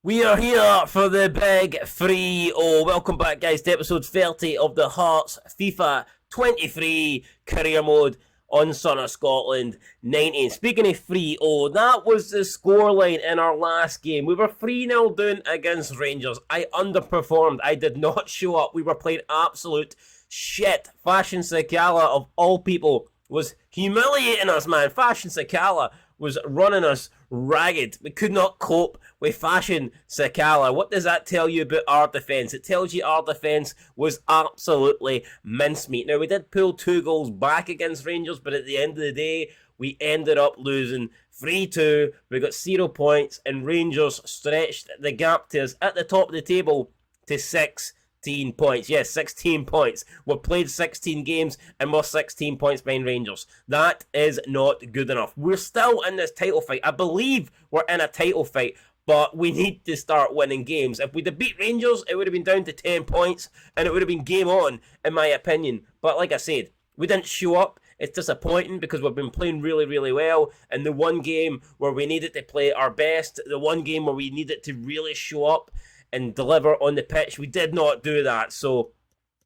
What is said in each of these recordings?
We are here for the big 3-0. Welcome back, guys, to episode 30 of the Hearts FIFA 23 career mode on Son of Scotland 19. Speaking of 3-0, that was the scoreline in our last game. We were 3-0 down against Rangers. I underperformed. I did not show up. We were playing absolute shit. Fashion Sakala, of all people, was humiliating us, man. Fashion Sakala was running us ragged. We could not cope with Fashion Sakala. What does that tell you about our defence? It tells you our defence was absolutely mincemeat. Now, we did pull 2 goals back against Rangers, but at the end of the day, we ended up losing 3-2. We got 0 points, and Rangers stretched the gap to us at the top of the table to 16 points. Yes, 16 points. We've played 16 games and we're 16 points behind Rangers. That is not good enough. We're still in this title fight. I believe we're in a title fight, but we need to start winning games. If we'd have beat Rangers, it would have been down to 10 points and it would have been game on, in my opinion. But like I said, we didn't show up. It's disappointing because we've been playing really, really well. And the one game where we needed to play our best, the one game where we needed to really show up and deliver on the pitch, we did not do that. So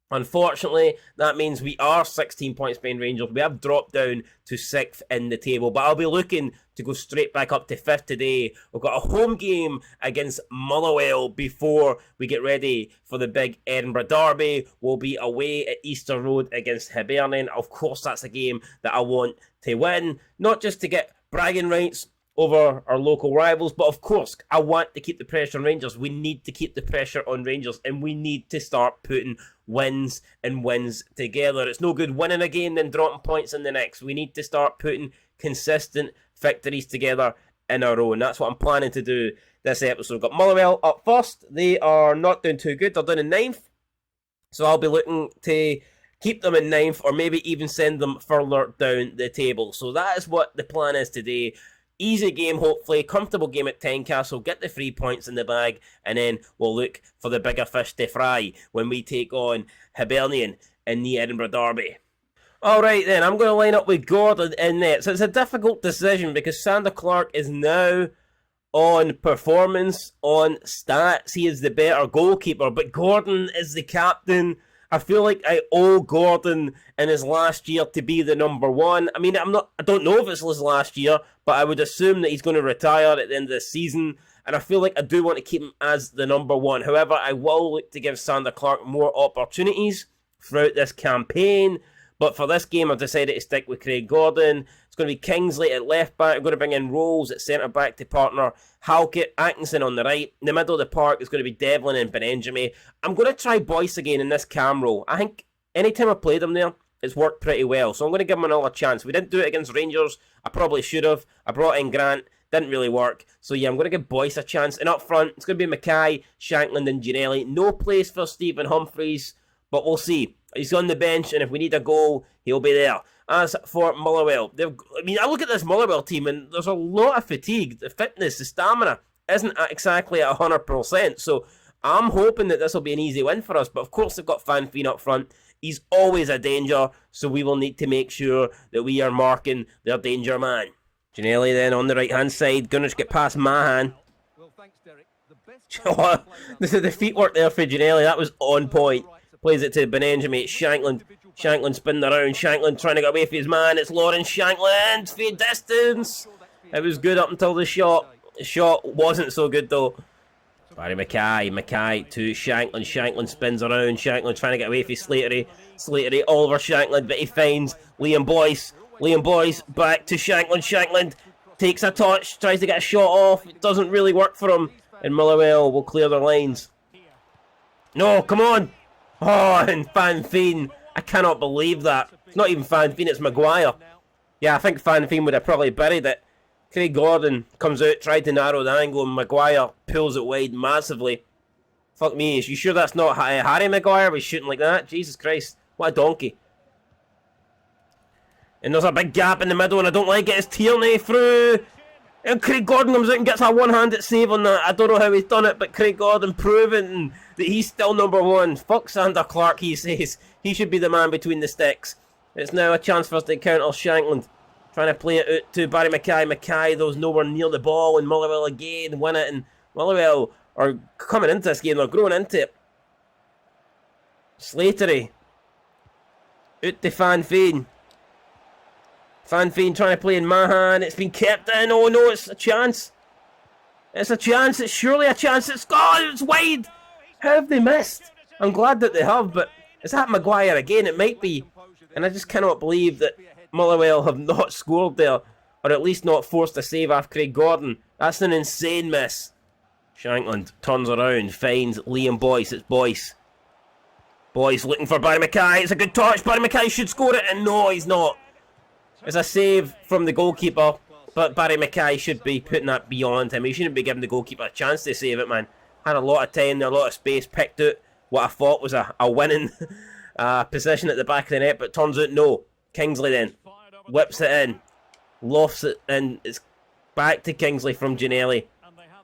unfortunately, that means we are 16 points behind Rangers. We have dropped down to 6th in the table, but I'll be looking to go straight back up to 5th today. We've got a home game against Motherwell before we get ready for the big Edinburgh derby. We'll be away at Easter Road against Hibernian. Of course, that's a game that I want to win, not just to get bragging rights over our local rivals, but of course I want to keep the pressure on Rangers. We need to keep the pressure on Rangers, and we need to start putting wins and wins together. It's no good winning a game then dropping points in the next. We need to start putting consistent victories together in a row, and that's what I'm planning to do this episode. We've got Motherwell up first. They are not doing too good. They're down in 9th, so I'll be looking to keep them in 9th or maybe even send them further down the table. So that is what the plan is today. Easy game, hopefully. Comfortable game at Tynecastle. Get the 3 points in the bag. And then we'll look for the bigger fish to fry when we take on Hibernian in the Edinburgh derby. Alright then, I'm going to line up with Gordon in net. So it's a difficult decision because Sander Clark is now on performance, on stats. He is the better goalkeeper. But Gordon is the captain. I feel like I owe Gordon in his last year to be the number 1. I mean, I don't know if it's his last year, but I would assume that he's going to retire at the end of the season, and I feel like I do want to keep him as the number 1. However, I will look to give Sander Clark more opportunities throughout this campaign, but for this game, I've decided to stick with Craig Gordon. It's going to be Kingsley at left back. I'm going to bring in Rolls at centre back to partner Halkett. Atkinson on the right. In the middle of the park is going to be Devlin and Benjamin. I'm going to try Boyce again in this cam role. I think anytime I played him there, it's worked pretty well. So I'm going to give him another chance. We didn't do it against Rangers. I probably should have. I brought in Grant. Didn't really work. So yeah, I'm going to give Boyce a chance. And up front, it's going to be Mackay, Shankland and Ginelli. No place for Stephen Humphreys, but we'll see. He's on the bench, and if we need a goal, he'll be there. As for Motherwell, I look at this Motherwell team, and there's a lot of fatigue. The fitness, the stamina isn't exactly at 100%. So I'm hoping that this will be an easy win for us. But of course, they've got Fanfeen up front. He's always a danger, so we will need to make sure that we are marking their danger man. Ginelli then on the right-hand side. Going to get past Mahan. Well, thanks, Derek. The feet work there for Ginelli. That was on point. Plays it to Benjamin. Shankland. Shankland spinning around. Shankland trying to get away from his man. It's Lawrence Shankland. For distance. It was good up until the shot. The shot wasn't so good though. Barry Mackay. Mackay to Shankland. Shankland spins around. Shankland trying to get away from Slatery. Slatery all over Shankland, but he finds Liam Boyce. Liam Boyce back to Shankland. Shankland takes a touch. Tries to get a shot off. It doesn't really work for him. And Motherwell will clear their lines. No, come on. Oh, and Fanfeen. I cannot believe that. It's not even Fanfeen, it's Maguire. Yeah, I think Fanfeen would have probably buried it. Craig Gordon comes out, tried to narrow the angle, and Maguire pulls it wide massively. Fuck me, is you sure that's not Harry Maguire was shooting like that? Jesus Christ, what a donkey. And there's a big gap in the middle, and I don't like it. It's Tierney through. And Craig Gordon comes out and gets a one-handed save on that. I don't know how he's done it, but Craig Gordon proving that he's still number 1. Fuck Sander Clark, he says. He should be the man between the sticks. It's now a chance for us to counter Shankland. Trying to play it out to Barry Mackay. Mackay, though, is nowhere near the ball. And Motherwell again win it. And Motherwell are coming into this game. They're growing into it. Slattery. Out to Fanfane. Fanfane trying to play in Mahan. It's been kept in. Oh no, it's a chance. It's a chance. It's surely a chance. It's gone. It's wide. How have they missed? I'm glad that they have, but is that Maguire again? It might be. And I just cannot believe that Motherwell have not scored there, or at least not forced a save off Craig Gordon. That's an insane miss. Shankland turns around, finds Liam Boyce. It's Boyce. Boyce looking for Barry Mackay. It's a good touch. Barry Mackay should score it, and no, he's not. It's a save from the goalkeeper, but Barry Mackay should be putting that beyond him. He shouldn't be giving the goalkeeper a chance to save it, man. Had a lot of time, a lot of space, picked out what I thought was a winning position at the back of the net, but turns out no. Kingsley then whips it in, lofts it, and it's back to Kingsley from Ginnelly.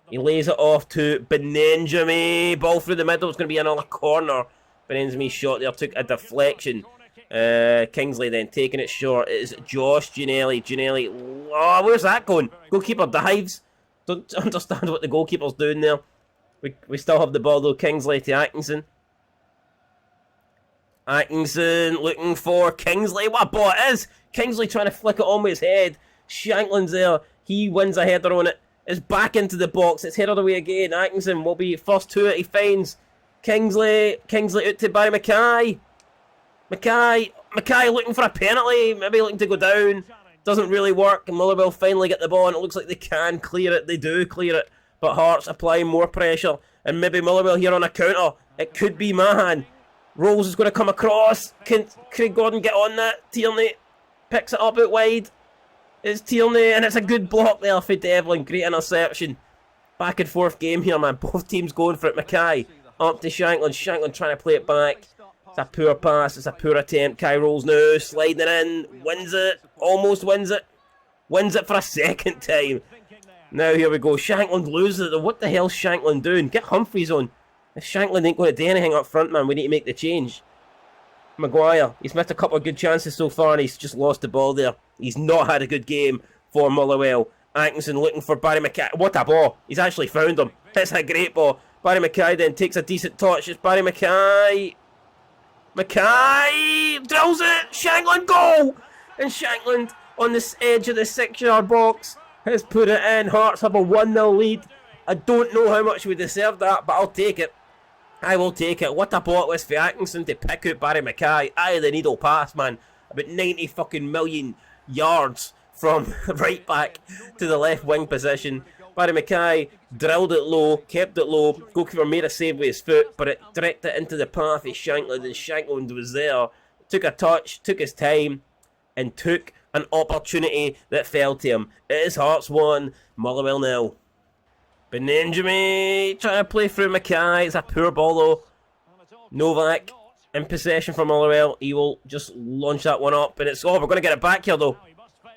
He lays it off to Benenjami. Ball through the middle. It's going to be another corner. Benenjami's shot there took a deflection. Kingsley then taking it short. It is Josh Ginnelly. Ginnelly, oh, where's that going? Goalkeeper dives. Don't understand what the goalkeeper's doing there. We still have the ball though. Kingsley to Atkinson. Atkinson looking for Kingsley. What a ball it is! Kingsley trying to flick it on with his head. Shankland's there. He wins a header on it. It's back into the box. It's headed away again. Atkinson will be first to it. He finds Kingsley. Kingsley out to Barry Mackay. Mackay looking for a penalty. Maybe looking to go down. Doesn't really work. And Motherwell finally get the ball, and it looks like they can clear it. They do clear it. But Hearts applying more pressure. And maybe Motherwell here on a counter. It could be Mahan. Rolls is going to come across. Can Craig Gordon get on that? Tierney picks it up out wide. It's Tierney, and it's a good block there for Devlin. Great interception. Back and forth game here, man. Both teams going for it. Mackay up to Shankland. Shankland trying to play it back. It's a poor pass. It's a poor attempt. Kai Rolls now sliding in. Wins it. Almost wins it. Wins it for a second time. Now here we go. Shankland loses it. What the hell's Shankland doing? Get Humphreys on. If Shankland ain't going to do anything up front, man, we need to make the change. Maguire, he's missed a couple of good chances so far, and he's just lost the ball there. He's not had a good game for Motherwell. Atkinson looking for Barry Mackay. What a ball. He's actually found him. It's a great ball. Barry Mackay then takes a decent touch. It's Barry Mackay. Mackay drills it. Shankland goal. And Shankland on the edge of the 6-yard box has put it in. Hearts have a 1-0 lead. I don't know how much we deserve that, but I'll take it. I will take it. What a ball it was for Atkinson to pick out Barry Mackay. Eye of the needle pass, man. About 90 fucking million yards from right back to the left wing position. Barry Mackay drilled it low, kept it low. Goalkeeper made a save with his foot, but it directed it into the path of Shankland, and Shankland was there. Took a touch, took his time, and took an opportunity that fell to him. It is Hearts 1, Motherwell 0. Benenjami trying to play through Mackay. It's a poor ball though. Novak in possession for Motherwell. He will just launch that one up, and it's we're going to get it back here though.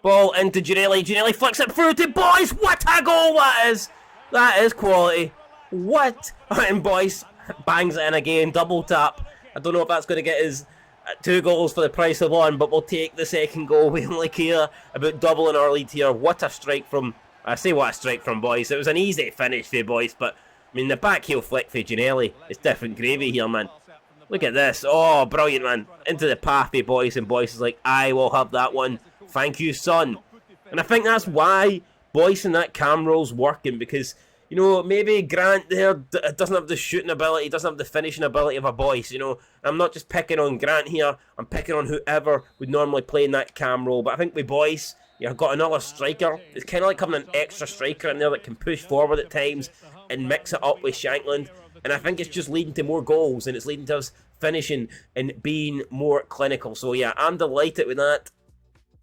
Ball into Ginnelly. Ginnelly flicks it through to Boyce. What a goal that is! That is quality. What? And Boyce bangs it in again. Double tap. I don't know if that's going to get his 2 goals for the price of 1, but we'll take the second goal. We only care about doubling our lead here. What a strike from... I say what a strike from Boyce. It was an easy finish for Boyce, but I mean the back heel flick for Ginnelly. It's different gravy here, man. Look at this. Oh, brilliant, man. Into the path for Boyce, and Boyce is like, I will have that one. Thank you, son. And I think that's why Boyce and that cam roll's working, because, you know, maybe Grant there doesn't have the shooting ability, doesn't have the finishing ability of a Boyce, you know. I'm not just picking on Grant here. I'm picking on whoever would normally play in that cam roll. But I think with Boyce, you've got another striker. It's kind of like having an extra striker in there that can push forward at times and mix it up with Shankland. And I think it's just leading to more goals, and it's leading to us finishing and being more clinical. So yeah, I'm delighted with that.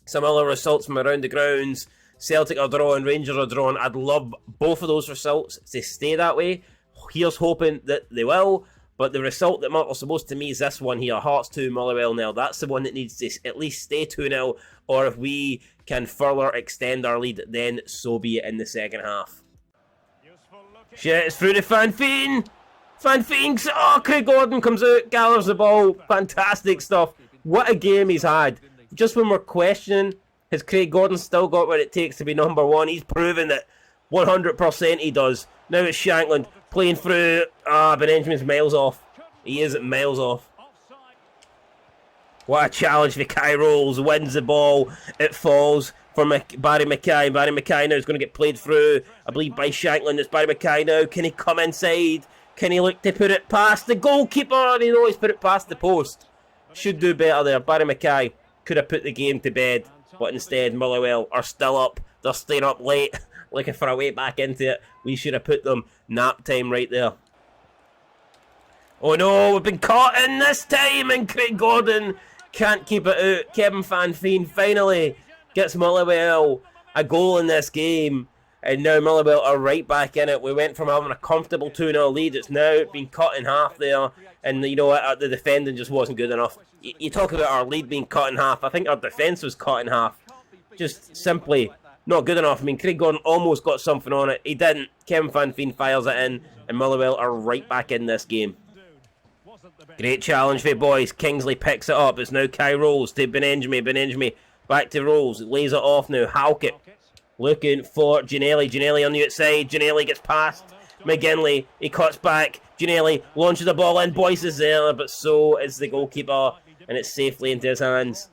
Some other results from around the grounds. Celtic are drawing, Rangers are drawing. I'd love both of those results to stay that way. Here's hoping that they will. But the result that matters the most to me is this one here. Hearts 2, Motherwell 0. That's the one that needs to at least stay 2-0. Or if we can further extend our lead, then so be it in the second half. Shit, it's through to Fanfane. Fanfane. Oh, Craig Gordon comes out, gathers the ball. Fantastic stuff. What a game he's had. Just when we're questioning, has Craig Gordon still got what it takes to be number 1? He's proven that 100% he does. Now it's Shankland playing through. Benjamin's miles off. He is miles off. What a challenge for Kai Rolls. Wins the ball. It falls for Barry Mackay. Barry Mackay now is going to get played through, I believe, by Shankland. It's Barry Mackay now. Can he come inside? Can he look to put it past the goalkeeper? He knows he's put it past the post. Should do better there. Barry Mackay could have put the game to bed, but instead Motherwell are still up. They're staying up late, looking for a way back into it. We should have put them nap time right there. Oh no, we've been caught in this time, and Craig Gordon can't keep it out. Kevin Fanfine finally gets Motherwell a goal in this game, and now Motherwell are right back in it. We went from having a comfortable 2-0 lead. It's now been cut in half there, and you know what, the defending just wasn't good enough. You talk about our lead being cut in half. I think our defence was cut in half. Just simply not good enough. I mean, Craig Gordon almost got something on it. He didn't. Kevin Fanfine fires it in, and Motherwell are right back in this game. Great challenge for the boys. Kingsley picks it up. It's now Kai Rolls to Benenjmi. Benenjmi back to Rolls. Lays it off now. Halkett looking for Ginnelly. Ginnelly on the outside. Ginnelly gets past McGinley. He cuts back. Ginnelly launches the ball in. Boyce is there, but so is the goalkeeper, and it's safely into his hands.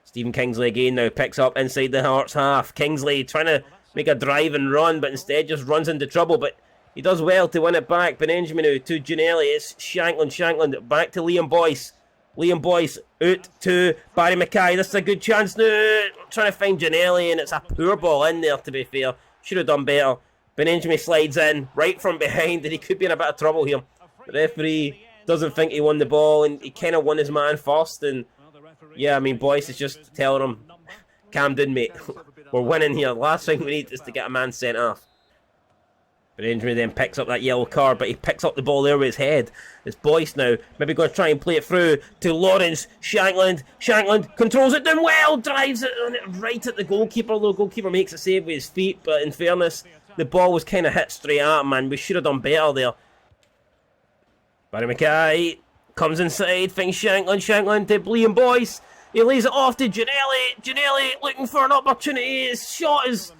Stephen Kingsley again now picks up inside the Hearts half. Kingsley trying to make a drive and run, but instead just runs into trouble, but he does well to win it back. Benjamin now to Ginnelly. It's Shankland. Shankland back to Liam Boyce. Liam Boyce out to Barry Mackay. This is a good chance now. Trying to find Ginnelly, and it's a poor ball in there, to be fair. Should have done better. Benjamin slides in right from behind, and he could be in a bit of trouble here. The referee doesn't think he won the ball, and he kind of won his man first. And yeah, I mean, Boyce is just telling him, calm down, mate. We're winning here. Last thing we need is to get a man sent off. Benjamin then picks up that yellow card, but he picks up the ball there with his head. It's Boyce now, maybe going to try and play it through to Lawrence. Shankland. Shankland controls it down well, drives it right at the goalkeeper. The goalkeeper makes a save with his feet, but in fairness, the ball was kind of hit straight at him, man. We should have done better there. Barry Mackay comes inside, thinks Shankland. Shankland to Liam Boyce. He lays it off to Ginnelly. Ginnelly looking for an opportunity. His shot is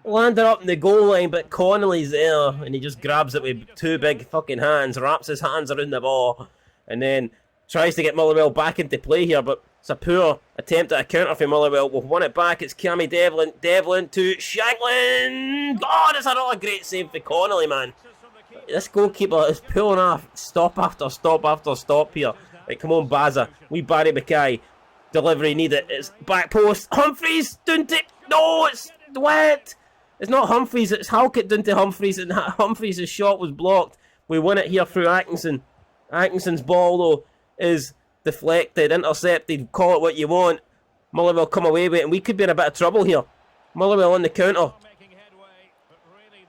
landed up in the goal line, but Connolly's there, and he just grabs it with two big fucking hands, wraps his hands around the ball, and then tries to get Motherwell back into play here, but it's a poor attempt at a counter for Motherwell. We've won it back. It's Cammy Devlin. Devlin to Shankland. God, it's another great save for Connolly, man. This goalkeeper is pulling off stop after stop after stop here. Right, come on, Baza. We Barry Mackay. Delivery needed. It's back post. Humphreys down to... No, it's wet. It's not Humphreys, it's Halkett down to Humphreys, and Humphreys' shot was blocked. We win it here through Atkinson. Atkinson's ball, though, is deflected, intercepted, call it what you want. Motherwell come away with it, and we could be in a bit of trouble here. Motherwell on the counter.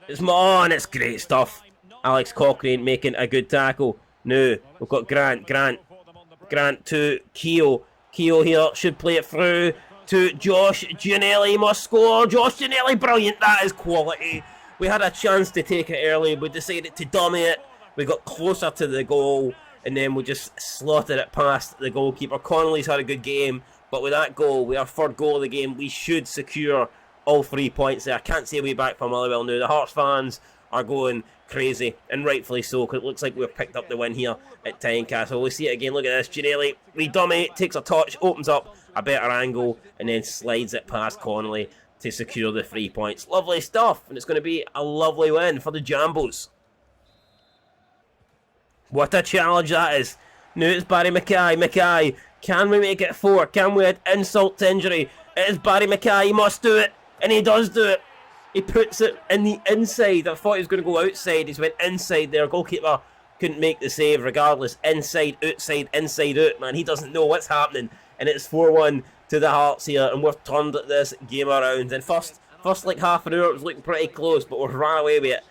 It's on, it's great stuff. Alex Cochrane making a good tackle. Now, we've got Grant to Keogh. Keogh here should play it through to Josh Ginnelly. Must score. Josh Ginnelly, brilliant. That is quality. We had a chance to take it early. We decided to dummy it. We got closer to the goal, and then we just slotted it past the goalkeeper. Connolly's had a good game, but with that goal, with our third goal of the game, we should secure all 3 points there. I can't see a way back for Motherwell now. The Hearts fans are going crazy, and rightfully so, because it looks like we've picked up the win here at Tynecastle. We see it again. Look at this. Ginnelly, we dummy, takes a touch, opens up a better angle, and then slides it past Connolly to secure the 3 points. Lovely stuff, and it's going to be a lovely win for the Jambos. What a challenge that is. Now it's Barry Mackay. Mackay, can we make it 4? Can we add insult to injury? It is Barry Mackay. He must do it, and he does do it. He puts it in the inside. I thought he was going to go outside. He's went inside there. Goalkeeper couldn't make the save regardless. Inside, outside, inside, out. Man, he doesn't know what's happening. And it's 4-1 to the Hearts here. And we've turned this game around. And first like half an hour, it was looking pretty close. But we've ran away with it.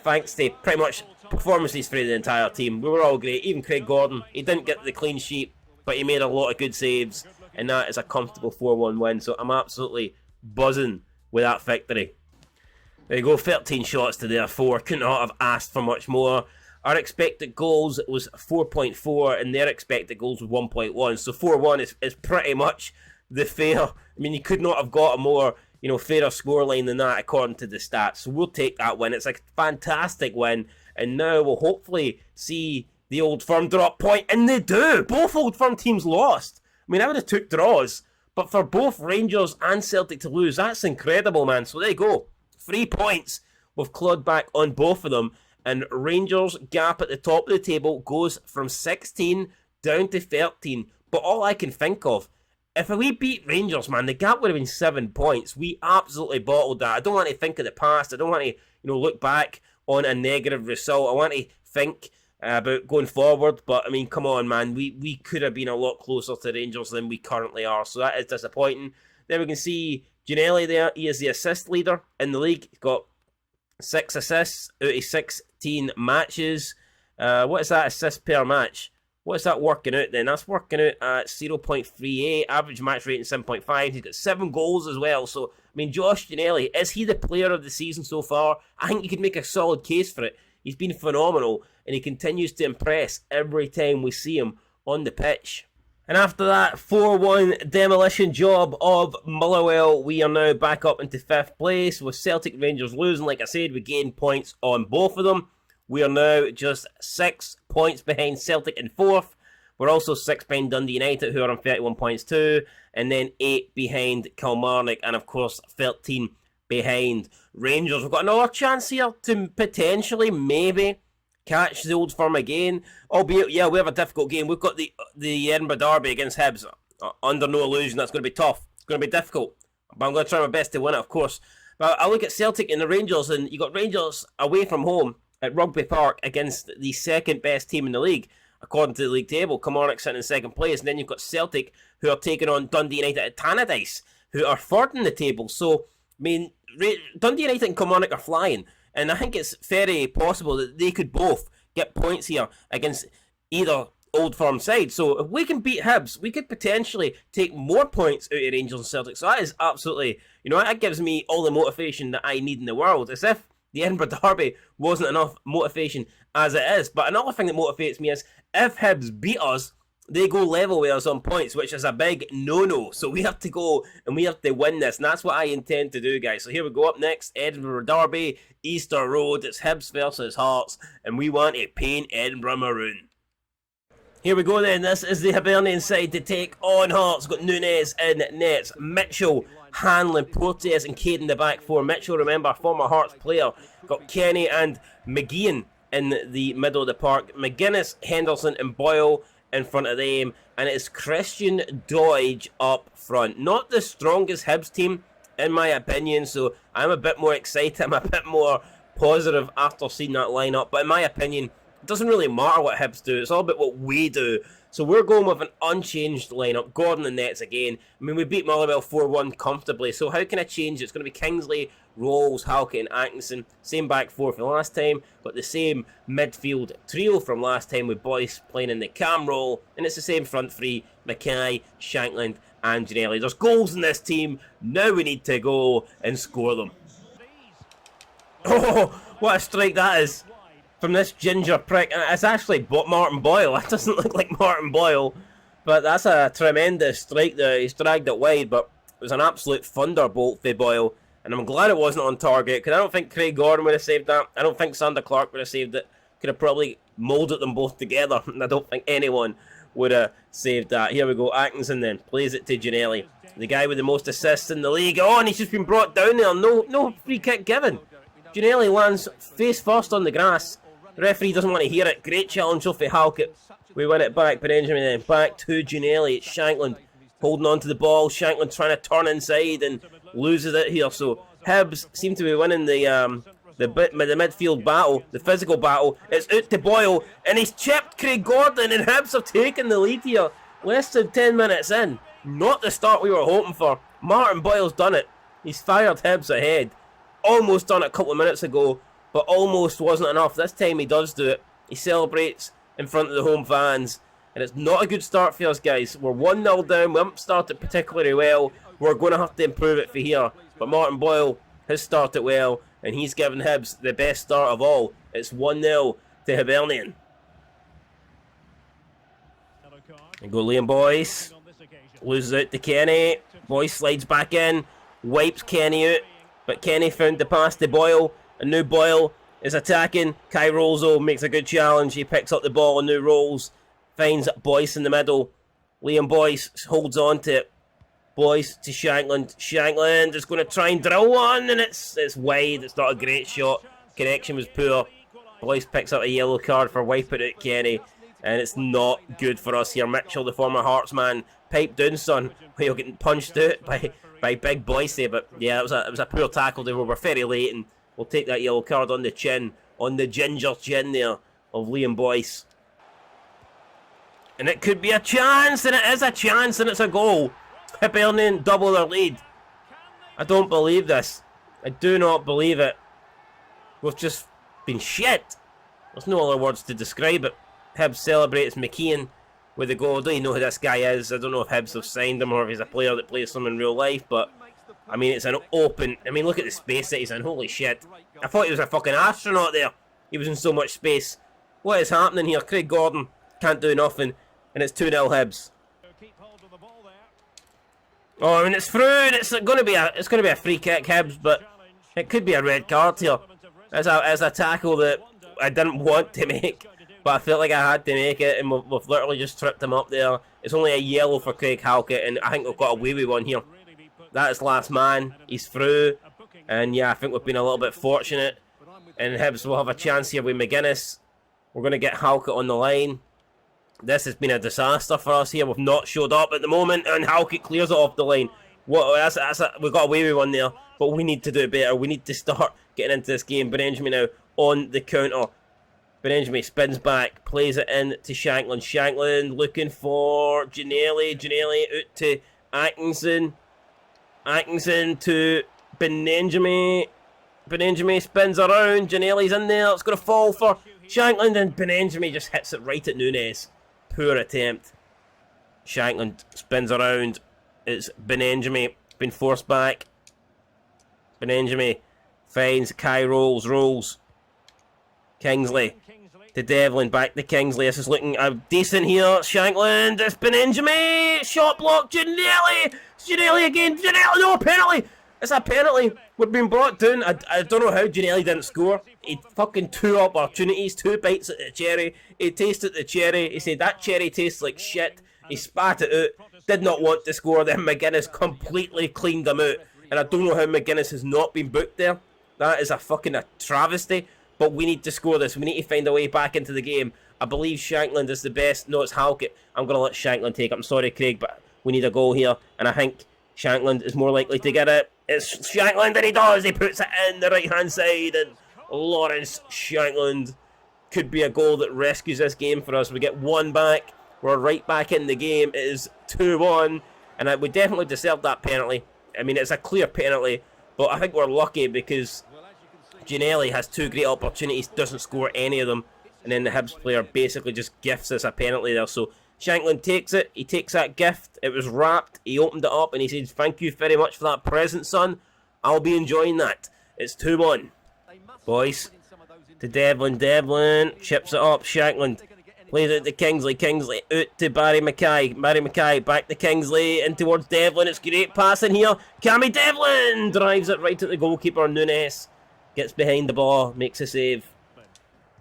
Thanks to pretty much performances for the entire team. We were all great. Even Craig Gordon. He didn't get the clean sheet, but he made a lot of good saves. And that is a comfortable 4-1 win. So I'm absolutely buzzing with that victory. There you go, 13 shots to their 4. Couldn't not have asked for much more. Our expected goals was 4.4 and their expected goals was 1.1. So 4-1 is pretty much the fair. I mean, you could not have got a more fairer scoreline than that according to the stats. So we'll take that win. It's a fantastic win. And now we'll hopefully see the Old Firm drop point. And they do. Both Old Firm teams lost. I mean, I would have took draws. But for both Rangers and Celtic to lose, that's incredible, man. So there you go. 3 points. We've clawed back on both of them. And Rangers' gap at the top of the table goes from 16 down to 13. But all I can think of, if we beat Rangers, man, the gap would have been 7 points. We absolutely bottled that. I don't want to think of the past. I don't want to, look back on a negative result. I want to think about going forward. But, I mean, come on, man. We could have been a lot closer to Rangers than we currently are. So that is disappointing. Then we can see Giannelli there. He is the assist leader in the league. He's got 6 assists out of 16 matches. What is that assist per match? What's that working out then? That's working out at 0.38, average match rating 7.5. He's got 7 goals as well. So, I mean, Josh Giannelli, is he the player of the season so far? I think you could make a solid case for it. He's been phenomenal, and he continues to impress every time we see him on the pitch. And after that 4-1 demolition job of Motherwell, we are now back up into 5th place. With Celtic Rangers losing, like I said, we gained points on both of them. We are now just 6 points behind Celtic in 4th. We're also 6 behind Dundee United, who are on 31 points too. And then 8 behind Kilmarnock. And of course, 13 behind Rangers. We've got another chance here to potentially, maybe, catch the Old Firm again. Albeit, yeah, we have a difficult game. We've got the Edinburgh Derby against Hibs. Under no illusion, that's going to be tough. It's going to be difficult. But I'm going to try my best to win it, of course. But I look at Celtic and the Rangers, and you got Rangers away from home at Rugby Park against the second best team in the league, according to the league table. Kilmarnock sitting in 2nd place, and then you've got Celtic, who are taking on Dundee United at Tannadice, who are 3rd in the table. So, I mean, Dundee United and Kilmarnock are flying, and I think it's very possible that they could both get points here against either Old Firm side. So, if we can beat Hibs, we could potentially take more points out of Rangers and Celtic. So, that is absolutely, that gives me all the motivation that I need in the world. As if the Edinburgh Derby wasn't enough motivation as it is. But another thing that motivates me is if Hibs beat us, they go level with us on points, which is a big no-no. So we have to go and we have to win this. And that's what I intend to do, guys. So here we go. Up next, Edinburgh Derby, Easter Road. It's Hibs versus Hearts. And we want to paint Edinburgh maroon. Here we go then. This is the Hibernian side to take on Hearts. Got Nunes in nets. Mitchell, Hanlon, Portes and Cade in the back 4. Mitchell, remember, former Hearts player. Got Kenny and McGeehan in the middle of the park. McGuinness, Henderson and Boyle in front of them. And it's Christian Doidge up front. Not the strongest Hibs team, in my opinion. So I'm a bit more excited. I'm a bit more positive after seeing that lineup. But in my opinion, it doesn't really matter what Hibs do. It's all about what we do. So we're going with an unchanged lineup. Gordon and nets again. I mean, we beat Motherwell 4-1 comfortably. So how can I change it? It's going to be Kingsley, Rolls, Halkett and Atkinson. Same back 4 from last time. Got the same midfield trio from last time with Boyce playing in the cam role. And it's the same front 3. Mackay, Shankland and Giannelli. There's goals in this team. Now we need to go and score them. Oh, what a strike that is. From this ginger prick. It's actually Martin Boyle. That doesn't look like Martin Boyle. But that's a tremendous strike there. He's dragged it wide, but it was an absolute thunderbolt for Boyle. And I'm glad it wasn't on target, because I don't think Craig Gordon would have saved that. I don't think Sander Clark would have saved it. Could have probably moulded them both together. And I don't think anyone would have saved that. Here we go. Atkinson then plays it to Giannelli. The guy with the most assists in the league. Oh, and he's just been brought down there. No free kick given. Giannelli lands face first on the grass. The referee doesn't want to hear it. Great challenge off of Halkett. We win it back. Benjamin then back to Giannelli. It's Shankland holding on to the ball. Shankland trying to turn inside and loses it here. So Hibs seem to be winning the midfield battle, the physical battle. It's out to Boyle and he's chipped Craig Gordon and Hibs have taken the lead here. Less than 10 minutes in. Not the start we were hoping for. Martin Boyle's done it. He's fired Hibs ahead. Almost done it a couple of minutes ago. But almost wasn't enough. This time he does do it. He celebrates in front of the home fans. And it's not a good start for us, guys. We're 1-0 down. We haven't started particularly well. We're going to have to improve it for here. But Martin Boyle has started well. And he's given Hibs the best start of all. It's 1-0 to Hibernian. And go Liam Boyce. Loses out to Kenny. Boyce slides back in. wipes Kenny out, but Kenny found the pass to Boyle, and now Boyle is attacking. Kai Rolzo makes a good challenge. He picks up the ball and now rolls, finds Boyce in the middle. Liam Boyce holds on to it. Boyce to Shankland. Shankland is going to try and drill one, and it's wide. It's not a great shot. Connection was poor. Boyce picks up a yellow card for wiping out Kenny, and it's not good for us here. Mitchell, the former Hearts man, pipe down, son. You're getting punched out by big Boyce there, but yeah, it was a poor tackle there. We were very late, and we'll take that yellow card on the chin, on the ginger chin there of Liam Boyce. And it could be a chance, and it is a chance, and it's a goal. Hibernian double their lead. I don't believe this. I do not believe it. We've just been shit. There's no other words to describe it. Hibs celebrates McKeon with a goal. I don't even know who this guy is. I don't know if Hibs have signed him or if he's a player that plays some in real life, but I mean, it's an open... I mean, look at the space that he's in. Holy shit. I thought he was a fucking astronaut there. He was in so much space. What is happening here? Craig Gordon can't do nothing, and it's 2-0 Hibs. Oh, and it's through, and it's going to be a free kick, Hibs, but it could be a red card here. As a tackle that I didn't want to make, but I felt like I had to make it, and we've literally just tripped him up there. It's only a yellow for Craig Halkett, and I think we've got away with one here. That is last man. He's through, and yeah, I think we've been a little bit fortunate, and Hibs will have a chance here with McGuinness. We're going to get Halkett on the line. This has been a disaster for us here. We've not showed up at the moment, and Halkett clears it off the line. We got away with one there, but we need to do better. We need to start getting into this game. Benjamin now on the counter. Benjamin spins back, plays it in to Shankland. Shankland looking for Ginnelly. Ginnelly out to Atkinson. Atkinson to Benjamin. Benjamin spins around. Ginnelly's in there. It's going to fall for Shankland, and Benjamin just hits it right at Nunes. Poor attempt. Shankland spins around. It's Benjamin. Been forced back. Benjamin finds Kai rolls. Kingsley to Devlin. Back to Kingsley. This is looking decent here. Shankland. It's Benjamin. Shot block. Ginnelly. Ginnelly again. Ginnelly. No, penalty. It's a penalty. We've been brought down. I don't know how Ginnelly didn't score. He fucking 2 opportunities, 2 bites at the cherry. He tasted the cherry. He said that cherry tastes like shit. He spat it out. Did not want to score. Then McGuinness completely cleaned him out. And I don't know how McGuinness has not been booked there. That is a fucking travesty. But we need to score this. We need to find a way back into the game. I believe Shankland is the best. No, it's Halkett. I'm going to let Shankland take it. I'm sorry, Craig, but we need a goal here. And I think Shankland is more likely to get it. It's Shankland, and he does. He puts it in the right-hand side, and Lawrence Shankland could be a goal that rescues this game for us. We get 1 back. We're right back in the game. It is 2-1, and we definitely deserve that penalty. I mean, it's a clear penalty, but I think we're lucky because Ginnelly has 2 great opportunities, doesn't score any of them, and then the Hibs player basically just gifts us a penalty there. So Shankland takes it. He takes that gift. It was wrapped. He opened it up and he said, "Thank you very much for that present, son. I'll be enjoying that." It's 2-1. Boys to Devlin. Devlin chips it up. Shankland plays it to Kingsley. Kingsley out to Barry Mackay. Barry Mackay back to Kingsley and towards Devlin. It's great passing here. Cammy Devlin drives it right at the goalkeeper. Nunes gets behind the ball. Makes a save.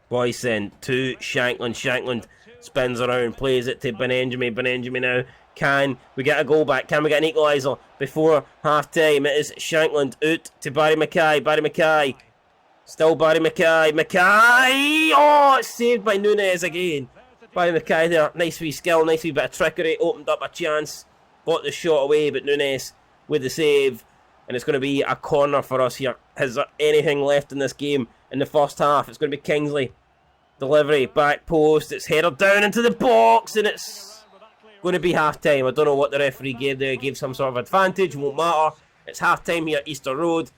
Boys then to Shankland. Shankland spins around, plays it to Benjamin. Benjamin now. Can we get a goal back? Can we get an equaliser before half time? It is Shankland out to Barry Mackay. Barry Mackay. Still Barry Mackay. Mackay! Oh, it's saved by Nunes again. Barry Mackay there. Nice wee skill, nice wee bit of trickery. Opened up a chance. Got the shot away, but Nunes with the save. And it's going to be a corner for us here. Is there anything left in this game in the first half? It's going to be Kingsley. Delivery, back post, it's headed down into the box, and it's going to be half-time. I don't know what the referee gave there. He gave some sort of advantage, won't matter. It's half-time here at Easter Road.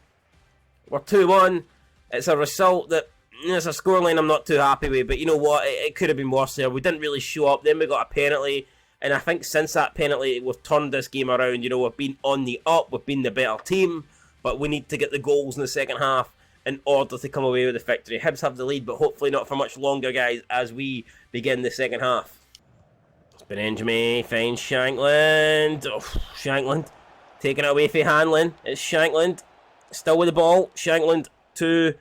We're 2-1. It's a result that, it's a scoreline I'm not too happy with, but you know what, it could have been worse there. We didn't really show up, then we got a penalty, and I think since that penalty, we've turned this game around. You know, we've been on the up, we've been the better team, but we need to get the goals in the second half in order to come away with the victory. Hibs have the lead, but hopefully not for much longer, guys, as we begin the second half. Benjamin finds Shankland. Oh, Shankland Taking it away for Hanlon. It's Shankland. Still with the ball. Shankland to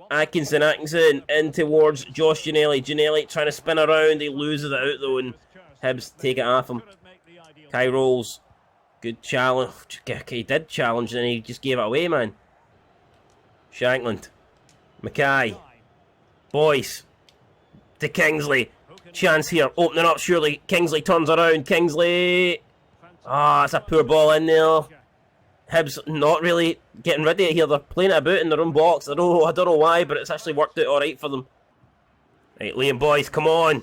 Atkinson. Atkinson in towards Josh Ginnelly. Ginnelly trying to spin around. He loses it out though, and Hibs take it off him. Kai rolls. Good challenge. He did challenge and he just gave it away, man. Shankland. Mackay. Boyce. To Kingsley. Chance here. Opening up, surely. Kingsley turns around. Kingsley. Ah, it's a poor ball in there. Hibs not really getting rid of it here. They're playing it about in their own box. I don't know why, but it's actually worked out alright for them. Right, Liam Boyce, come on.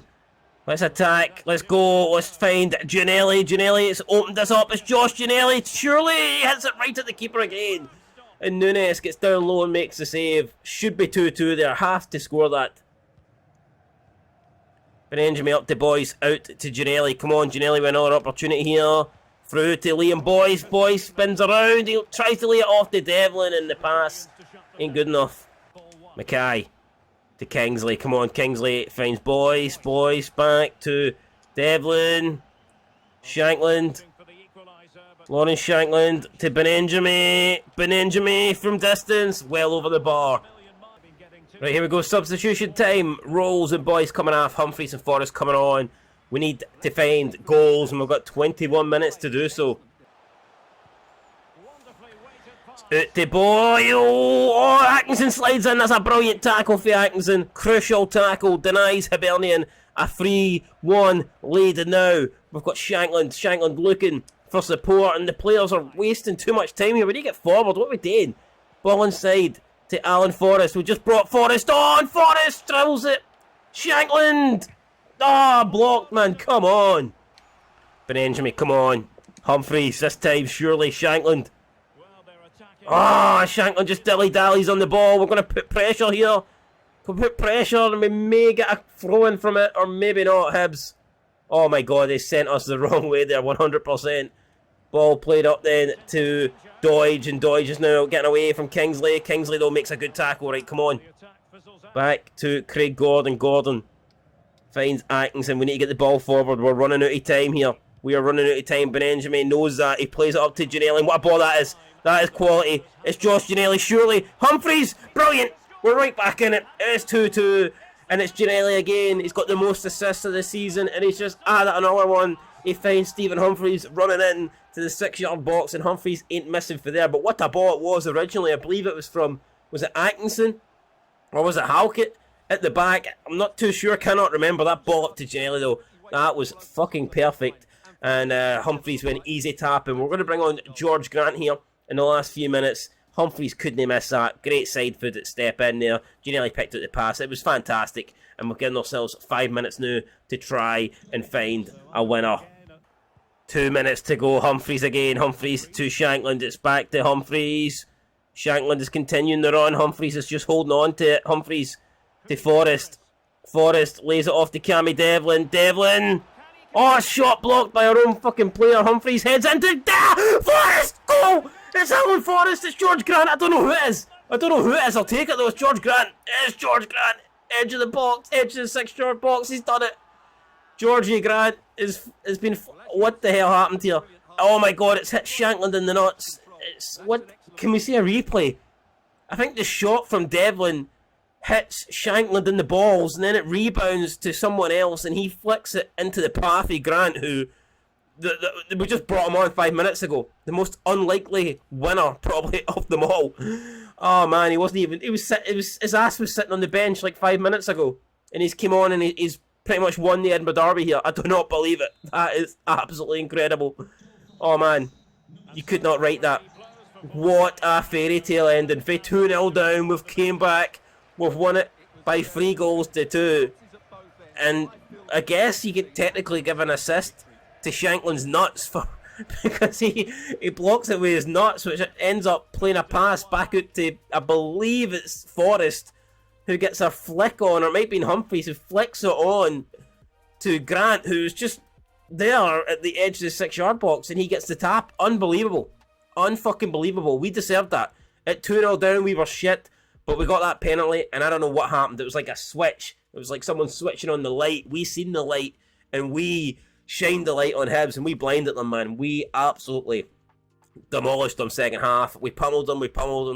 Let's attack. Let's go. Let's find Ginnelly. Ginnelly, it's opened this up. It's Josh Ginnelly. Surely he hits it right at the keeper again. And Nunes gets down low and makes the save. Should be 2-2 there. Have to score that. Benjamin up to Boyce. Out to Ginnelly. Come on, Ginnelly with another opportunity here. Through to Liam Boyce. Boyce spins around. He tries to lay it off to Devlin, and the pass ain't good enough. Mackay to Kingsley. Come on, Kingsley finds Boyce. Boyce back to Devlin. Shankland. Lawrence Shankland to Benjamin. Benjamin from distance. Well over the bar. Right, here we go. Substitution time. Rolls and Boyce coming off. Humphries and Forrest coming on. We need to find goals, and we've got 21 minutes to do so. Out to Boy. Oh, Atkinson slides in. That's a brilliant tackle for Atkinson. Crucial tackle. Denies Hibernian a 3-1 lead. And now we've got Shankland. Shankland looking for support, and the players are wasting too much time here. We need to get forward. What are we doing? Ball inside to Alan Forrest. We just brought Forrest on. Forrest drills it. Shankland. Ah, blocked, man. Come on. Benjamin, come on. Humphries, this time, surely. Shankland. Ah, Shankland just dilly-dallies on the ball. We're going to put pressure here. We'll put pressure, and we may get a throw-in from it, or maybe not, Hibs. Oh, my God, they sent us the wrong way there, 100%. Ball played up then to Doidge, and Doidge is now getting away from Kingsley. Kingsley, though, makes a good tackle. Right, come on. Back to Craig Gordon. Gordon finds Atkinson. We need to get the ball forward. We're running out of time here. We are running out of time. Benjamin knows that. He plays it up to Ginnelly. What a ball that is. That is quality. It's Josh Ginnelly, surely. Humphries, brilliant. We're right back in it. It's 2-2. And it's Ginnelly again. He's got the most assists of the season. And he's just added another one. He finds Stephen Humphries running in to the 6-yard box. And Humphries ain't missing for there. But what a ball it was originally. I believe it was from, was it Atkinson? Or was it Halkett? At the back, I'm not too sure, cannot remember. That ball up to Ginnelly though, that was fucking perfect. And Humphries went easy tapping. We're going to bring on George Grant here in the last few minutes. Humphries couldn't miss that. Great side foot at step in there. Ginnelly picked out the pass. It was fantastic. And we're giving ourselves 5 minutes now to try and find a winner. 2 minutes to go. Humphries again. Humphries to Shankland. It's back to Humphries. Shankland is continuing the run. Humphries is just holding on to it. Humphries to Forrest. Forrest lays it off to Cammy Devlin. Devlin! Oh, shot blocked by our own fucking player. Humphries heads into... Forrest! Go! It's Alan Forrest. It's George Grant. I don't know who it is. I don't know who it is. I'll take it though. It's George Grant. It's George Grant. Edge of the box. Edge of the 6-yard box. He's done it. Georgie Grant has been... What the hell happened here? Oh my God, it's hit Shankland in the nuts. It's... What... Can we see a replay? I think the shot from Devlin hits Shankland in the balls, and then it rebounds to someone else, and he flicks it into the path of Grant, who we just brought him on 5 minutes ago. The most unlikely winner, probably, of them all. Oh man, he wasn't even. His ass was sitting on the bench like 5 minutes ago, and he's came on and he's pretty much won the Edinburgh Derby here. I do not believe it. That is absolutely incredible. Oh man, you could not write that. What a fairy tale ending. For 2-0 down, we've came back. We've won it by 3 goals to 2. And I guess you could technically give an assist to Shankland's nuts for because he blocks it with his nuts, which ends up playing a pass back out to, I believe it's Forrest, who gets a flick on, or it might be Humphries, who flicks it on to Grant, who's just there at the edge of the 6-yard box, and he gets the tap. Unbelievable. Unfucking believable. We deserved that. At 2-0 down, we were shit. But we got that penalty, and I don't know what happened. It was like a switch. It was like someone switching on the light. We seen the light, and we shined the light on Hibs, and we blinded them, man. We absolutely demolished them second half. We pummeled them.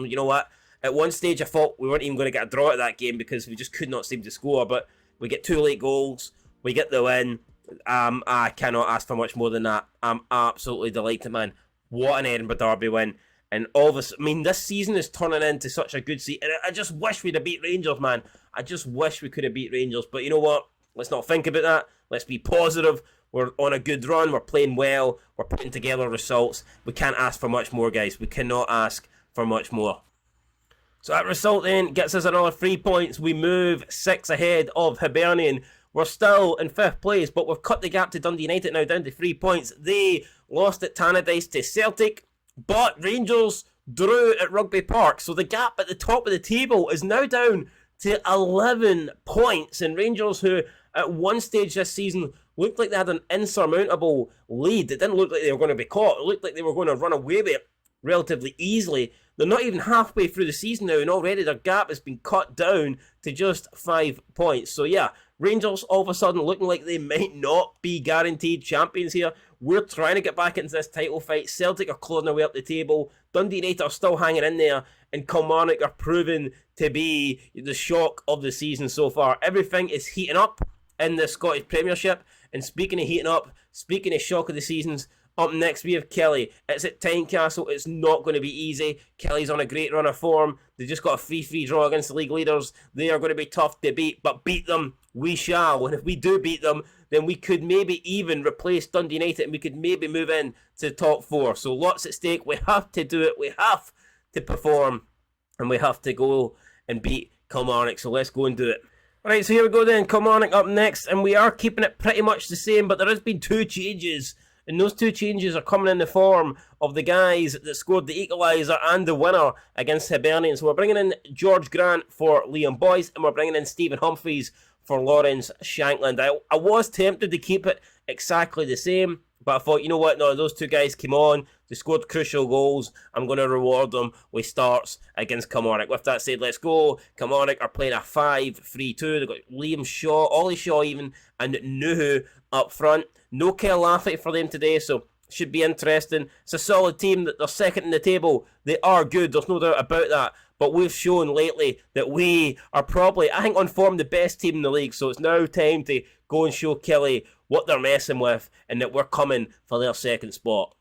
You know what? At one stage, I thought we weren't even going to get a draw at that game because we just could not seem to score. But we get 2 late goals. We get the win. I cannot ask for much more than that. I'm absolutely delighted, man. What an Edinburgh derby win. And all this, I mean, this season is turning into such a good season. And I just wish we'd have beat Rangers, man. I just wish we could have beat Rangers. But you know what? Let's not think about that. Let's be positive. We're on a good run. We're playing well. We're putting together results. We can't ask for much more, guys. We cannot ask for much more. So that result then gets us another 3 points. We move 6 ahead of Hibernian. We're still in 5th place, but we've cut the gap to Dundee United now down to 3 points. They lost at Tannadice to Celtic, but Rangers drew at Rugby Park. So the gap at the top of the table is now down to 11 points. And Rangers, who at one stage this season looked like they had an insurmountable lead, it didn't look like they were going to be caught. It looked like they were going to run away with it relatively easily. They're not even halfway through the season now, and already their gap has been cut down to just 5 points. So yeah, Rangers all of a sudden looking like they might not be guaranteed champions here. We're trying to get back into this title fight. Celtic are clawing their way up the table. Dundee United are still hanging in there, and Kilmarnock are proving to be the shock of the season so far. Everything is heating up in the Scottish Premiership, and speaking of heating up, speaking of shock of the seasons, up next we have Kelly. It's at Tynecastle. It's not going to be easy. Kelly's on a great run of form. They just got a 3-3 draw against the league leaders. They are going to be tough to beat, but beat them we shall. And if we do beat them, then we could maybe even replace Dundee United, and we could maybe move in to the top 4. So lots at stake. We have to do it. We have to perform, and we have to go and beat Kilmarnock. So let's go and do it. Alright, so here we go then. Kilmarnock up next, and we are keeping it pretty much the same, but there has been 2 changes. And those 2 changes are coming in the form of the guys that scored the equaliser and the winner against Hibernian. So we're bringing in George Grant for Liam Boyce, and we're bringing in Stephen Humphreys for Lawrence Shankland. I was tempted to keep it exactly the same, but I thought, you know what, no, those 2 guys came on, they scored crucial goals. I'm going to reward them with starts against Kilmarnock. With that said, let's go. Kilmarnock are playing a 5-3-2. They've got Liam Shaw, Ollie Shaw even, and Nuhu up front. No Kel Laffy for them today, so should be interesting. It's a solid team. That they're second in the table. They are good, there's no doubt about that. But we've shown lately that we are probably, I think, on form the best team in the league. So it's now time to go and show Kelly what they're messing with, and that we're coming for their second spot.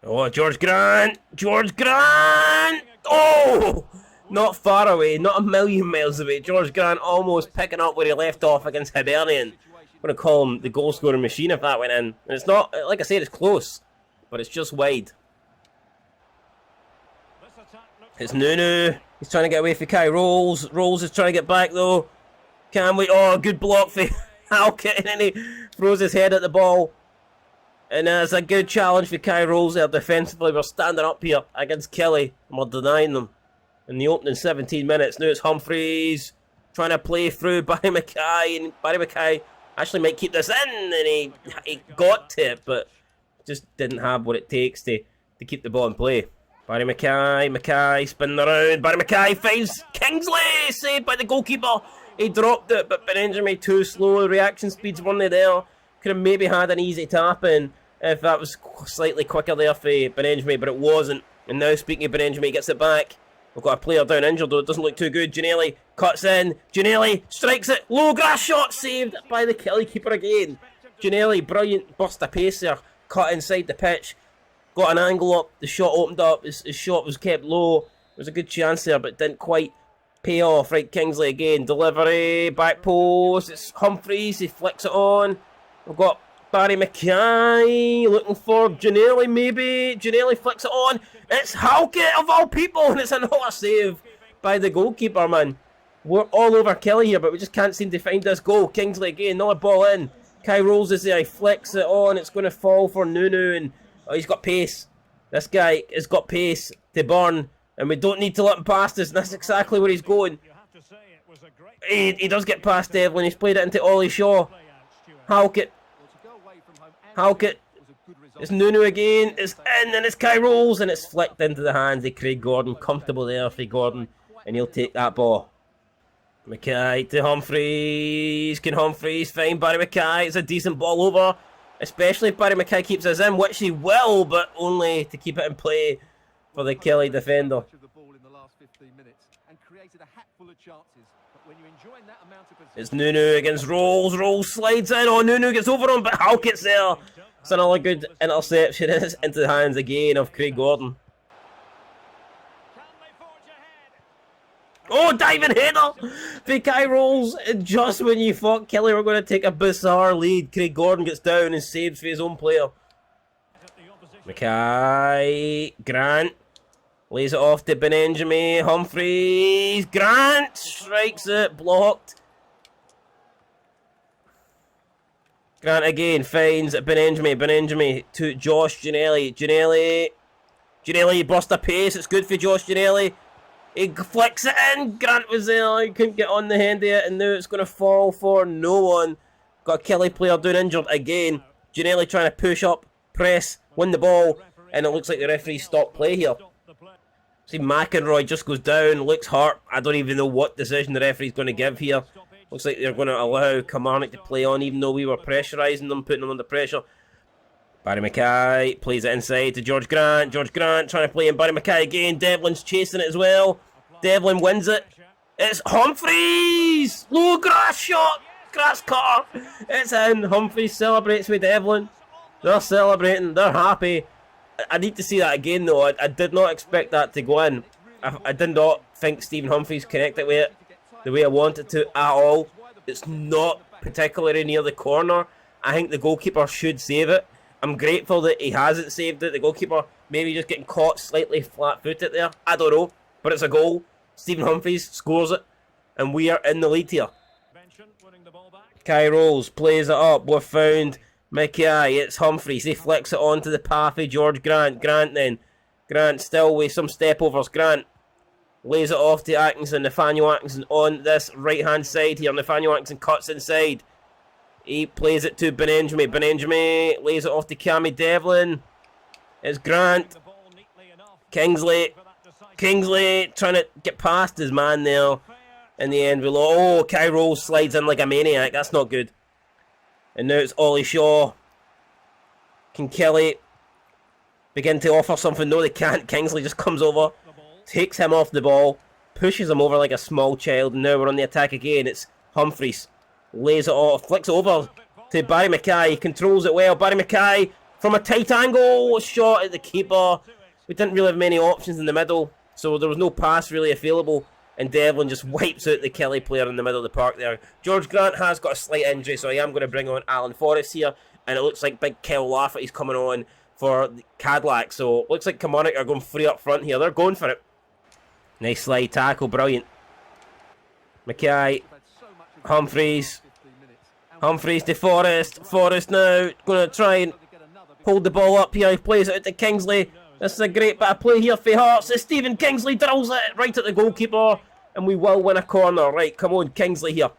Oh, George Grant! George Grant! Oh! Not far away, not a million miles away. George Grant almost picking up where he left off against Hibernian. I'm going to call him the goal scoring machine if that went in. And it's not, like I said, it's close, but it's just wide. It's Nunu. He's trying to get away from Kai Rolls. Rolls is trying to get back though. Can we? Oh, good block for Halkett, and he throws his head at the ball. And it's a good challenge for Kai Rolls there defensively. We're standing up here against Kelly, and we're denying them in the opening 17 minutes. Now it's Humphreys trying to play through Barry Mackay, and Barry Mackay actually might keep this in, and he got to it, but just didn't have what it takes to keep the ball in play. Barry Mackay spinning around. Barry Mackay finds Kingsley, saved by the goalkeeper. He dropped it, but Benjamin too slow. Reaction speeds weren't there. Could have maybe had an easy tap in if that was slightly quicker there for Benjamin, but it wasn't. And now, speaking of Benjamin, he gets it back. We've got a player down injured though, it doesn't look too good. Ginnelly cuts in, Ginnelly strikes it, low grass shot, saved by the Kelly keeper again. Ginnelly, brilliant burst of pace there, cut inside the pitch, got an angle up, the shot opened up, his shot was kept low. There was a good chance there, but didn't quite pay off. Right, Kingsley again, delivery, back post, it's Humphreys, he flicks it on. We've got Barry Mackay looking for Ginnelly maybe. Ginnelly flicks it on. It's Halkett of all people, and it's another save by the goalkeeper, man. We're all over Kelly here, but we just can't seem to find this goal. Kingsley again, another ball in. Kai Rolls is there, he flicks it on. It's going to fall for Nunu, and oh, he's got pace. This guy has got pace to burn, and we don't need to let him past us, and that's exactly where he's going. He does get past Devlin, he's played it into Ollie Shaw. Halkett. It's Nunu again, it's in, and it's Kai Rolls, and it's flicked into the hands of Craig Gordon. Comfortable there for Gordon, and he'll take that ball. Mackay to Humphreys. Can Humphreys find Barry Mackay? It's a decent ball over. especially if Barry McKay keeps us in, which he will, but only to keep it in play for the Kelly defender. It's Nunu against Rolls. Rolls slides in. Oh, Nunu gets over him, but Hulk gets there. It's another good interception. It's into the hands again of Craig Gordon. Oh, diving header! Mackay Rolls. Just when you thought Kelly were going to take a bizarre lead, Craig Gordon gets down and saves for his own player. Mackay. Grant. Lays it off to Benjamin. Humphreys. Grant strikes it. Blocked. Grant again finds Benjamin. Benjamin to Josh Ginnelly. Ginnelly burst a pace. It's good for Josh Ginnelly. He flicks it in. Grant was there. He couldn't get on the hand of it. And now it's going to fall for no one. Got a Kelly player down injured again. Ginnelly trying to push up, press, win the ball. And it looks like the referee stopped play here. See, McEnroy just goes down. Looks hurt. I don't even know what decision the referee's going to give here. Looks like they're going to allow Kilmarnock to play on, even though we were pressurising them, putting them under pressure. Barry McKay plays it inside to George Grant. George Grant trying to play in. Barry McKay again. Devlin's chasing it as well. Devlin wins it. It's Humphreys! Low grass shot! Grass cutter! It's in. Humphreys celebrates with Devlin. They're celebrating. They're happy. I need to see that again though. I did not expect that to go in. I did not think Stephen Humphreys connected with it the way I wanted to at all. It's not particularly near the corner. I think the goalkeeper should save it. I'm grateful that he hasn't saved it. The goalkeeper maybe just getting caught slightly flat-footed there. I don't know. But it's a goal. Stephen Humphreys scores it. And we are in the lead here. Kai Rolls plays it up. We've found Mackay. It's Humphreys. He flicks it onto the path of George Grant. Grant then. Grant still with some step-overs. Grant lays it off to Atkinson. Nathaniel Atkinson on this right-hand side here. Nathaniel Atkinson cuts inside. He plays it to Benjamin. Benjamin lays it off to Cammy Devlin. It's Grant. Kingsley. Kingsley trying to get past his man there. In the end, oh, Kai Rolls slides in like a maniac. That's not good. And now it's Ollie Shaw. Can Kelly begin to offer something? No, they can't. Kingsley just comes over, takes him off the ball, pushes him over like a small child, and now we're on the attack again. It's Humphreys. Lays it off, flicks it over to Barry McKay. He controls it well. Barry McKay from a tight angle. Shot at the keeper. We didn't really have many options in the middle, so there was no pass really available. And Devlin just wipes out the Kelly player in the middle of the park there. George Grant has got a slight injury, so I am going to bring on Alan Forrest here. And it looks like Big Kel Lafferty's coming on for the Cadillac. So it looks like Kilmarnock are going free up front here. They're going for it. Nice slide tackle, brilliant. Mackay. Humphreys. Humphreys to Forrest. Forrest now going to try and hold the ball up here. He plays it out to Kingsley. This is a great bit of play here for Hearts. As Stephen Kingsley drills it right at the goalkeeper. And we will win a corner. Right, come on, Kingsley here.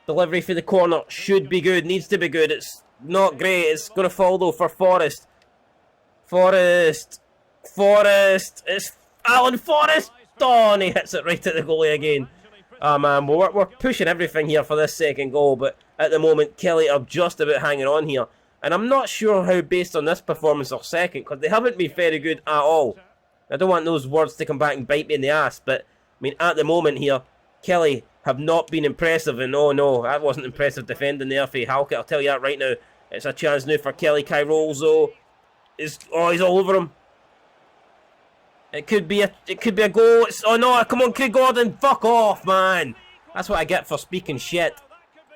Delivery for the corner should be good. Needs to be good. It's not great. It's going to fall though for Forrest. Forrest. Forrest. It's Alan Forrest. Oh, and he hits it right at the goalie again. Oh man, we're pushing everything here for this second goal. But at the moment, Kelly are just about hanging on here. And I'm not sure how, based on this performance, they're second, because they haven't been very good at all. I don't want those words to come back and bite me in the ass, but, I mean, at the moment here, Kelly have not been impressive, and oh no, that wasn't impressive defending there for Halkett, I'll tell you that right now. It's a chance now for Kelly. Kai Rolls, though, he's all over him. It could be a goal. Oh no, come on, Craig Gordon, fuck off, man. That's what I get for speaking shit.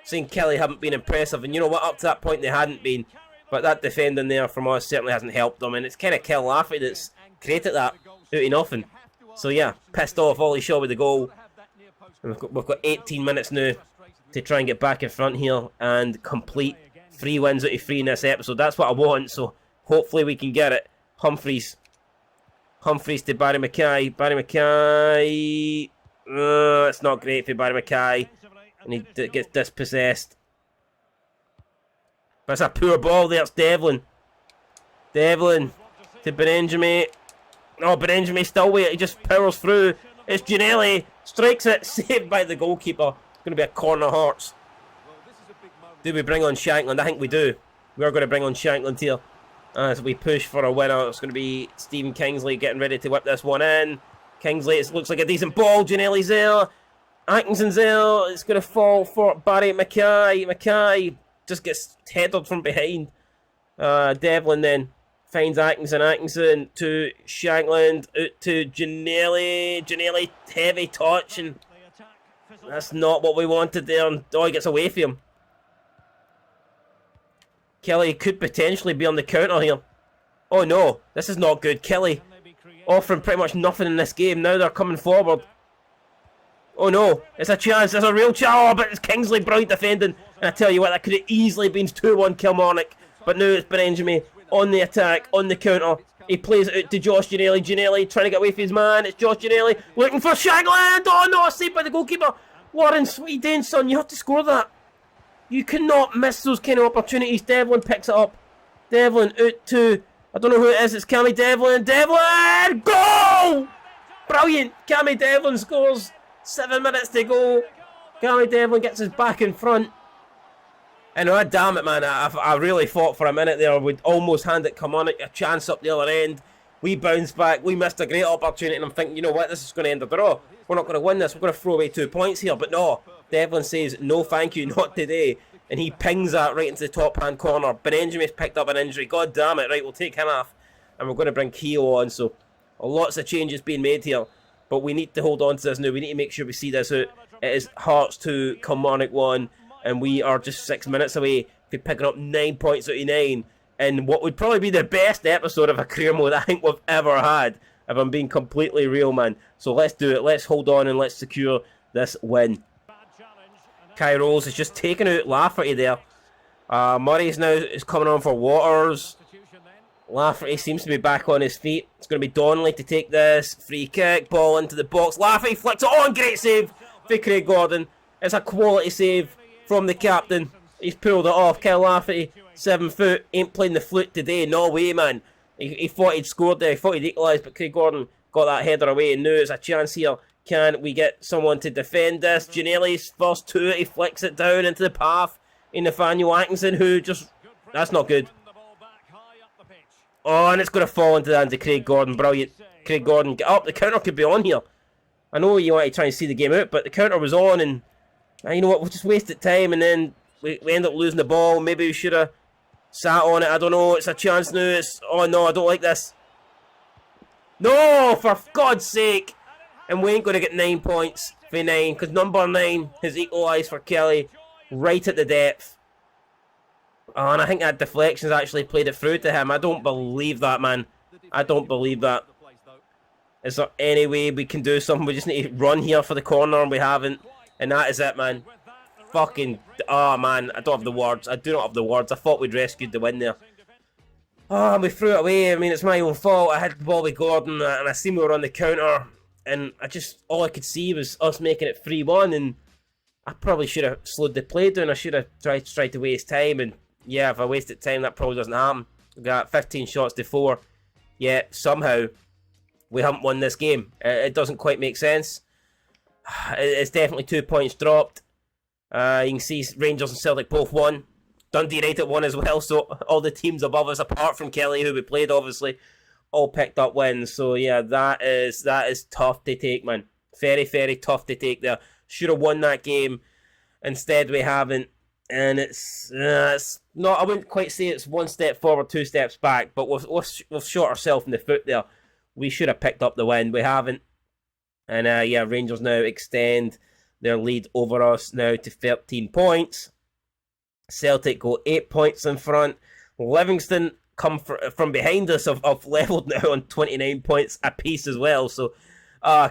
Saying Kelly haven't been impressive, and you know what, up to that point they hadn't been, but that defending there from us certainly hasn't helped them, and it's kind of Kel Lafferty that's created that out of nothing. So yeah, pissed off. Ollie Shaw with the goal. And we've got 18 minutes now to try and get back in front here and complete 3 wins out of 3 in this episode. That's what I want, so hopefully we can get it. Humphreys to Barry McKay. Barry McKay, it's not great for Barry McKay. And he gets dispossessed. That's a poor ball there. It's Devlin. Devlin to Benjamin. Oh, Benjamin still with it. He just powers through. It's Ginnelly. Strikes it. Saved by the goalkeeper. It's going to be a corner, Hearts. Do we bring on Shankland? I think we do. We are going to bring on Shankland here as we push for a winner. It's going to be Stephen Kingsley getting ready to whip this one in. Kingsley, it looks like a decent ball. Ginnelly's there. Atkinson's there. It's going to fall for Barry Mackay. Mackay just gets headed from behind. Devlin then finds Atkinson. Atkinson to Shankland. Out to Ginnelly. Ginnelly, heavy touch. And that's not what we wanted there. And he gets away from him. Kelly could potentially be on the counter here. Oh no, this is not good. Kelly offering pretty much nothing in this game. Now they're coming forward. Oh no, it's a chance. There's a real chance. Oh, but it's Kingsley, brilliant defending. And I tell you what, that could have easily been 2-1 Kilmarnock. But now it's Benjamin on the attack, on the counter. He plays it out to Josh Ginnelly. Ginnelly trying to get away from his man. It's Josh Ginnelly looking for Shankland. Oh no, saved by the goalkeeper. Lawrence, what are you doing, son? You have to score that. You cannot miss those kind of opportunities. Devlin picks it up. Devlin out to, I don't know who it is. It's Cammy Devlin. Devlin! Goal! Brilliant. Cammy Devlin scores. 7 minutes to go. Cammy Devlin gets his back in front. And damn it, man. I really thought for a minute there we'd almost hand it Kilmarnock a chance up the other end. We bounced back. We missed a great opportunity. And I'm thinking, you know what? This is going to end the draw. We're not going to win this. We're going to throw away 2 points here. But no. Devlin says, no thank you, not today. And he pings that right into the top hand corner. Benjamin's picked up an injury. God damn it. Right, we'll take him off. And we're going to bring Keogh on. So lots of changes being made here. But we need to hold on to this now. We need to make sure we see this out. It is Hearts 2, Kilmarnock 1. And we are just 6 minutes away from picking up 9 points out of 9. And what would probably be the best episode of a career mode I think we've ever had. If I'm being completely real, man. So let's do it. Let's hold on and let's secure this win. Kai Rolls is just taking out Lafferty there. Murray's now is coming on for Waters. Lafferty seems to be back on his feet. It's going to be Donnelly to take this. Free kick, ball into the box. Lafferty flicks it on. Great save for Craig Gordon. It's a quality save from the captain. He's pulled it off. Kyle Lafferty, 7 foot, ain't playing the flute today. No way, man. He thought he'd scored there. He thought he'd equalised, but Craig Gordon got that header away. And now there's a chance here. Can we get someone to defend this? Ginnelly's first 2, he flicks it down into the path in Nathaniel Atkinson, who just... That's not good. Oh, and it's going to fall into the hands of Craig Gordon. Brilliant. Craig Gordon, get up. The counter could be on here. I know you want to try and see the game out, but the counter was on, and you know what? We'll just wasted time, and then we end up losing the ball. Maybe we should have sat on it. I don't know. It's a chance now. It's... Oh, no, I don't like this. No, for God's sake. And we ain't going to get 9 points for 9, because number 9 has equalised for Kelly right at the depth. Oh, and I think that deflection's actually played it through to him. I don't believe that, man. I don't believe that. Is there any way we can do something? We just need to run here for the corner, and we haven't. And that is it, man. Fucking... Oh, man. I don't have the words. I do not have the words. I thought we'd rescued the win there. Oh, we threw it away. I mean, it's my own fault. I had the ball with Gordon, and I seen we were on the counter. And all I could see was us making it 3-1, and I probably should have slowed the play down. I should have tried to waste time, and yeah, if I wasted time, that probably doesn't happen. We got 15 shots to 4, yet somehow we haven't won this game. It doesn't quite make sense. It's definitely 2 points dropped. You can see Rangers and Celtic both won. Dundee United won as well, so all the teams above us, apart from Kelly, who we played, obviously, all picked up wins. So yeah, that is tough to take, man. Very, very tough to take there. Should have won that game. Instead, we haven't. And it's not, I wouldn't quite say it's 1 step forward, 2 steps back, but we've shot ourselves in the foot there. We should have picked up the win. We haven't. And yeah, Rangers now extend their lead over us now to 13 points. Celtic go 8 points in front. Livingston come from behind us have levelled now on 29 points apiece as well. So,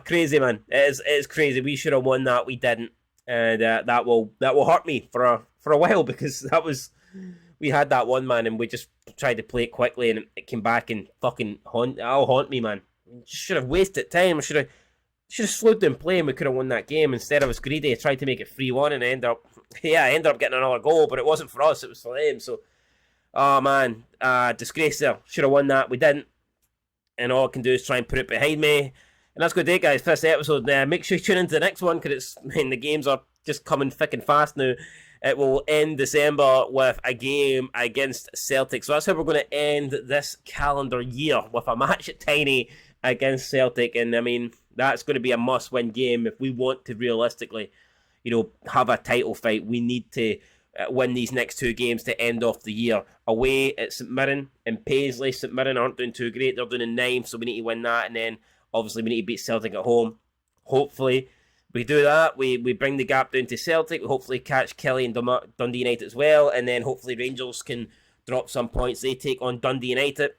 crazy, man. It is crazy. We should have won that. We didn't, and that will hurt me for a while, because we had that one, man, and we just tried to play it quickly, and it came back and fucking haunt me, man. Just should have wasted time. Should have slowed down play, and we could have won that game. Instead, I was greedy. I tried to make it 3-1, and I ended up getting another goal, but it wasn't for us. It was for them. So. Oh man, disgrace there. Should have won that. We didn't. And all I can do is try and put it behind me. And that's good day, guys. First episode. Make sure you tune into the next one, because the games are just coming thick and fast now. it will end December with a game against Celtic. So that's how we're going to end this calendar year, with a match at Tiny against Celtic. And I mean, that's going to be a must-win game if we want to realistically, have a title fight. We need to win these next 2 games to end off the year. Away at St Mirren and Paisley. St Mirren aren't doing too great. They're doing in 9th, so we need to win that. And then, obviously, we need to beat Celtic at home. Hopefully, we do that. We bring the gap down to Celtic. We hopefully catch Kelly and Dundee United as well. And then, hopefully, Rangers can drop some points. They take on Dundee United.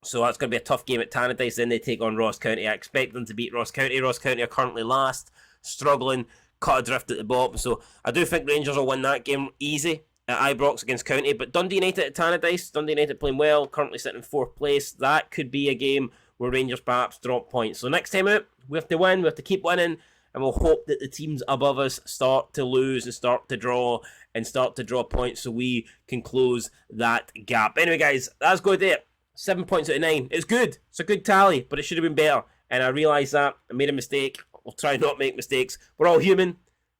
So that's going to be a tough game at Tannadice. Then they take on Ross County. I expect them to beat Ross County. Ross County are currently last, struggling, cut adrift at the bottom. So I do think Rangers will win that game easy at Ibrox against County. But Dundee United at Tannadice, Dundee United playing well, currently sitting in 4th place. That could be a game where Rangers perhaps drop points. So next time out, we have to win, we have to keep winning, and we'll hope that the teams above us start to lose and start to draw points so we can close that gap. Anyway, guys, that's good there. 7 points out of 9. It's good. It's a good tally, but it should have been better. And I realise that. I made a mistake. We'll try not make mistakes. We're all human.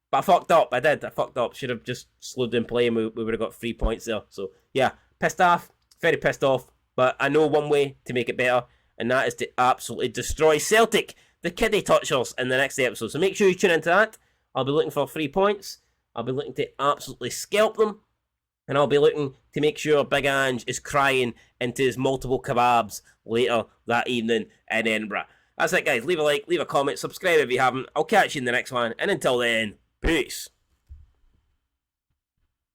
But I fucked up. I fucked up. Should have just slowed down play and we would have got 3 points there. So, yeah. Pissed off. Very pissed off. But I know one way to make it better. And that is to absolutely destroy Celtic, the kiddie touchers, in the next episode. So make sure you tune into that. I'll be looking for 3 points. I'll be looking to absolutely scalp them. And I'll be looking to make sure Big Ange is crying into his multiple kebabs later that evening in Edinburgh. That's it, guys. Leave a like, leave a comment, subscribe if you haven't. I'll catch you in the next one. And until then, peace.